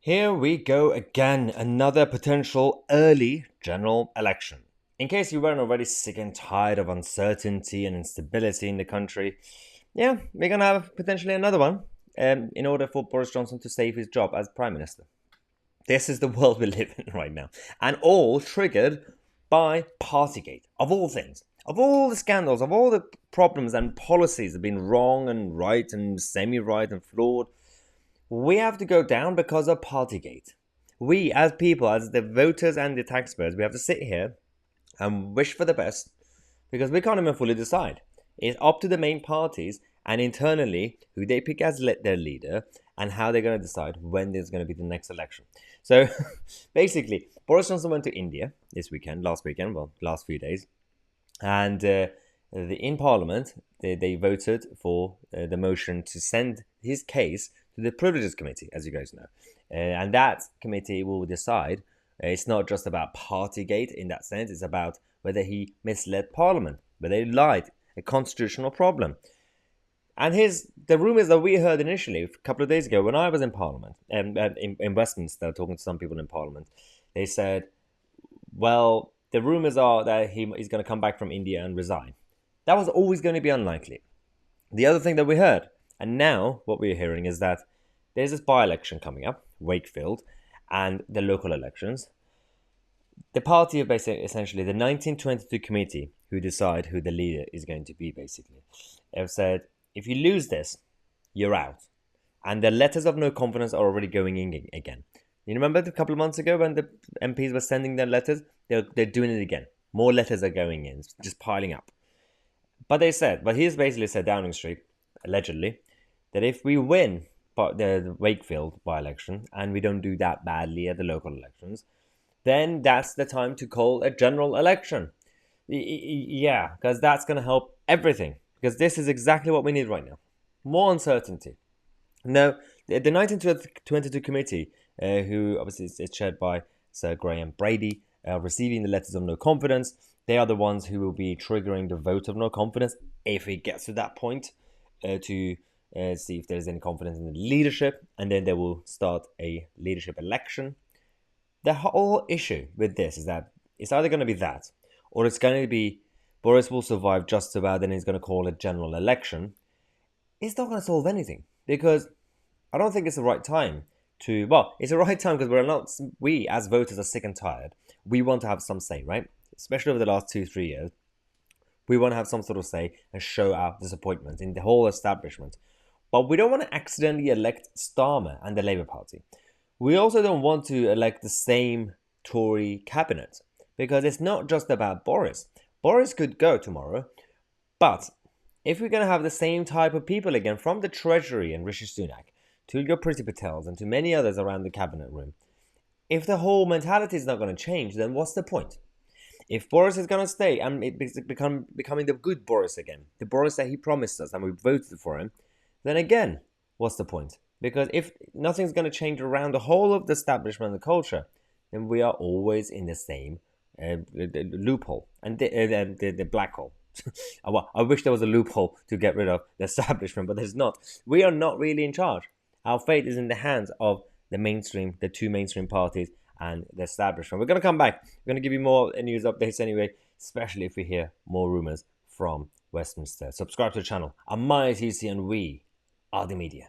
Here we go again, another potential early general election. In case you weren't already sick and tired of uncertainty and instability in the country, yeah, we're gonna have potentially another one in order for Boris Johnson to save his job as Prime Minister. This is the world we live in right now, and all triggered by Partygate, of all things. Of all the scandals, of all the problems and policies that have been wrong and right and semi right and flawed, we have to go down because of Partygate. We, as people, as the voters and the taxpayers, we have to sit here and wish for the best because we can't even fully decide. It's up to the main parties and internally who they pick as their leader and how they're going to decide when there's going to be the next election. So basically, Boris Johnson went to India last weekend, last few days, and in Parliament they voted for the motion to send his case to the Privileges Committee, as you guys know, and that committee will decide. It's not just about Partygate in that sense; it's about whether he misled Parliament, whether he lied, a constitutional problem. And here's the rumours that we heard initially a couple of days ago when I was in Parliament, in Westminster, talking to some people in Parliament. They said, well, the rumours are that he's going to come back from India and resign. That was always going to be unlikely. The other thing that we heard, and now what we're hearing, is that there's this by-election coming up, Wakefield, and the local elections. The party of essentially the 1922 committee who decide who the leader is going to be, basically, have said, if you lose this, you're out. And the letters of no confidence are already going in again. You remember a couple of months ago when the MPs were sending their letters? They're doing it again. More letters are going in, just piling up. But he's basically said Downing Street, allegedly, that if we win the Wakefield by-election and we don't do that badly at the local elections, then that's the time to call a general election. Yeah, because that's going to help everything. Because this is exactly what we need right now. More uncertainty. Now, the 1922 committee, who obviously is chaired by Sir Graham Brady, receiving the letters of no confidence, they are the ones who will be triggering the vote of no confidence if it gets to that point to see if there's any confidence in the leadership, and then they will start a leadership election. The whole issue with this is that it's either going to be that, or it's going to be Boris will survive just about, then he's going to call a general election. It's not going to solve anything because I don't think it's the right time to. Well, it's the right time because we as voters are sick and tired. We want to have some say, right? Especially over the last 2-3 years, we want to have some sort of say and show our disappointment in the whole establishment. But we don't want to accidentally elect Starmer and the Labour Party. We also don't want to elect the same Tory cabinet because it's not just about Boris. Boris could go tomorrow, but if we're going to have the same type of people again from the Treasury and Rishi Sunak to your Priti Patels and to many others around the cabinet room, if the whole mentality is not going to change, then what's the point? If Boris is going to stay and it's becoming the good Boris again, the Boris that he promised us and we voted for him, then again, what's the point? Because if nothing's going to change around the whole of the establishment and the culture, then we are always in the same loophole and the black hole. Well, I wish there was a loophole to get rid of the establishment, but there's not. We are not really in charge. Our fate is in the hands of the two mainstream parties and the establishment. We're going to come back. We're going to give you more news updates anyway, especially if we hear more rumors from Westminster. Subscribe to the channel. I'm Tousi and we are the media.